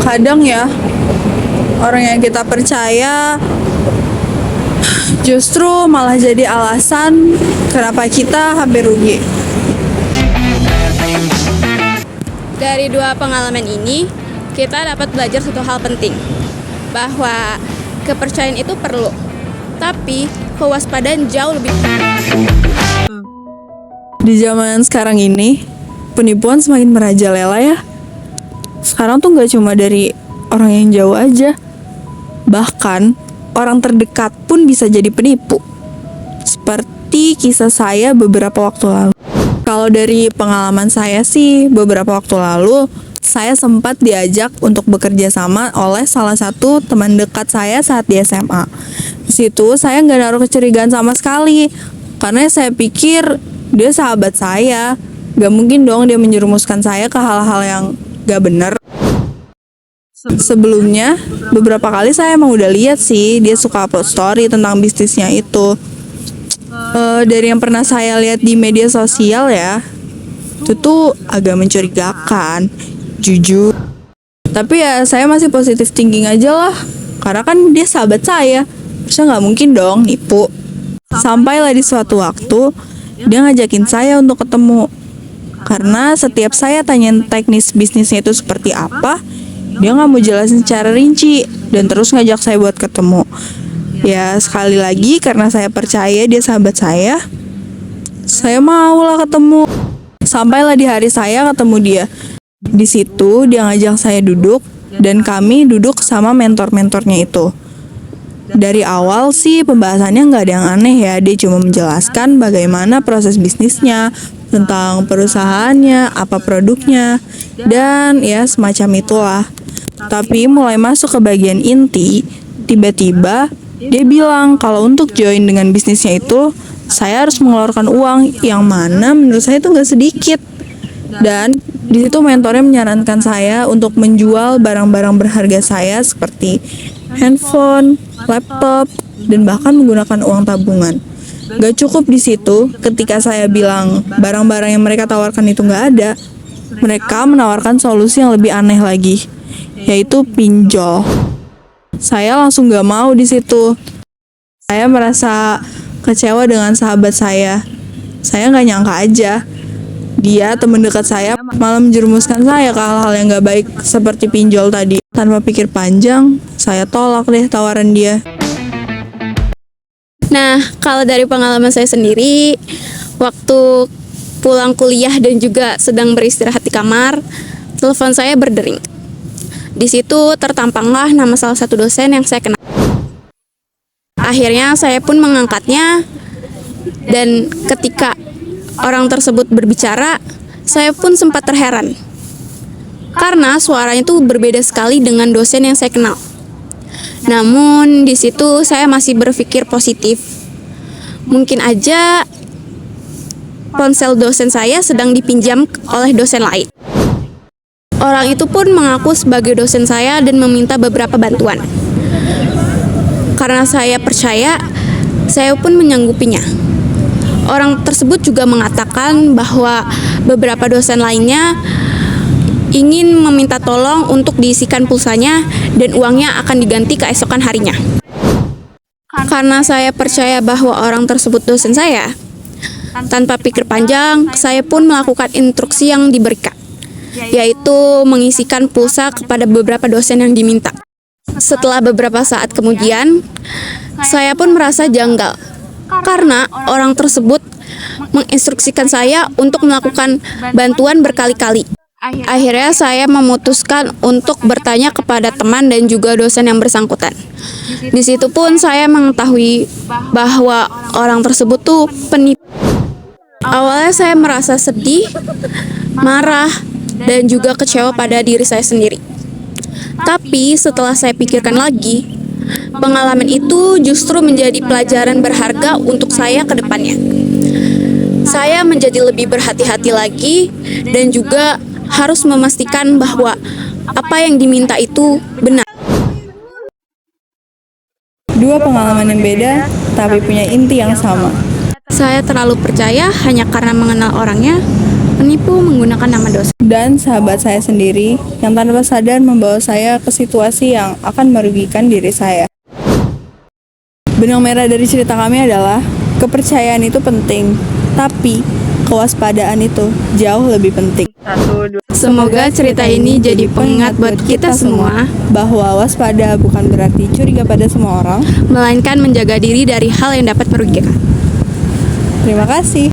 Kadang ya, orang yang kita percaya justru malah jadi alasan kenapa kita hampir rugi. Dari dua pengalaman ini, kita dapat belajar satu hal penting, bahwa kepercayaan itu perlu, tapi kewaspadaan jauh lebih. Di zaman sekarang ini, penipuan semakin merajalela ya. Sekarang tuh gak cuma dari orang yang jauh aja, bahkan orang terdekat pun bisa jadi penipu. Seperti kisah saya beberapa waktu lalu. Kalau dari pengalaman saya sih, beberapa waktu lalu saya sempat diajak untuk bekerja sama oleh salah satu teman dekat saya saat di SMA. Di situ saya nggak naruh kecurigaan sama sekali, karena saya pikir dia sahabat saya. Gak mungkin dong dia menjerumuskan saya ke hal-hal yang gak bener. Sebelumnya, beberapa kali saya emang udah lihat sih dia suka upload story tentang bisnisnya itu. Dari yang pernah saya lihat di media sosial ya, itu tuh agak mencurigakan, jujur. Tapi ya saya masih positive thinking aja lah, karena kan dia sahabat saya, saya nggak mungkin dong nipu. Sampailah di suatu waktu dia ngajakin saya untuk ketemu, karena setiap saya tanyain teknis bisnisnya itu seperti apa, dia nggak mau jelasin secara rinci dan terus ngajak saya buat ketemu. Ya sekali lagi karena saya percaya dia sahabat saya maulah ketemu. Sampailah di hari saya ketemu dia. Di situ dia ngajak saya duduk dan kami duduk sama mentor-mentornya itu. Dari awal sih pembahasannya nggak ada yang aneh ya. Dia cuma menjelaskan bagaimana proses bisnisnya, tentang perusahaannya, apa produknya, dan ya semacam itulah. Tapi mulai masuk ke bagian inti, tiba-tiba dia bilang kalau untuk join dengan bisnisnya itu saya harus mengeluarkan uang yang mana menurut saya itu nggak sedikit. Dan di situ mentornya menyarankan saya untuk menjual barang-barang berharga saya seperti handphone, laptop, dan bahkan menggunakan uang tabungan. Gak cukup di situ, ketika saya bilang barang-barang yang mereka tawarkan itu nggak ada, mereka menawarkan solusi yang lebih aneh lagi, yaitu pinjol. Saya langsung gak mau di situ. Saya merasa kecewa dengan sahabat saya. Saya nggak nyangka aja dia teman dekat saya malah menjerumuskan saya ke hal-hal yang gak baik seperti pinjol tadi. Tanpa pikir panjang, saya tolak deh tawaran dia. Nah, kalau dari pengalaman saya sendiri, waktu pulang kuliah dan juga sedang beristirahat di kamar, telepon saya berdering. Di situ tertampanglah nama salah satu dosen yang saya kenal. Akhirnya saya pun mengangkatnya, dan ketika orang tersebut berbicara, saya pun sempat terheran. Karena suaranya itu berbeda sekali dengan dosen yang saya kenal. Namun di situ saya masih berpikir positif. Mungkin aja ponsel dosen saya sedang dipinjam oleh dosen lain. Orang itu pun mengaku sebagai dosen saya dan meminta beberapa bantuan. Karena saya percaya, saya pun menyanggupinya. Orang tersebut juga mengatakan bahwa beberapa dosen lainnya ingin meminta tolong untuk diisikan pulsanya dan uangnya akan diganti keesokan harinya. Karena saya percaya bahwa orang tersebut dosen saya, tanpa pikir panjang, saya pun melakukan instruksi yang diberikan, yaitu mengisikan pulsa kepada beberapa dosen yang diminta. Setelah beberapa saat kemudian, saya pun merasa janggal, karena orang tersebut menginstruksikan saya untuk melakukan bantuan berkali-kali. Akhirnya saya memutuskan untuk bertanya kepada teman dan juga dosen yang bersangkutan. Di situ pun saya mengetahui bahwa orang tersebut tuh penipu. Awalnya saya merasa sedih, marah, dan juga kecewa pada diri saya sendiri. Tapi setelah saya pikirkan lagi, pengalaman itu justru menjadi pelajaran berharga untuk saya ke depannya. Saya menjadi lebih berhati-hati lagi dan juga harus memastikan bahwa apa yang diminta itu benar. Dua pengalaman yang beda, tapi punya inti yang sama. Saya terlalu percaya hanya karena mengenal orangnya, penipu menggunakan nama dosen. Dan sahabat saya sendiri yang tanpa sadar membawa saya ke situasi yang akan merugikan diri saya. Benang merah dari cerita kami adalah kepercayaan itu penting, tapi kewaspadaan itu jauh lebih penting. Semoga cerita ini jadi pengingat buat kita semua, bahwa waspada bukan berarti curiga pada semua orang. melainkan menjaga diri dari hal yang dapat merugikan. Terima kasih.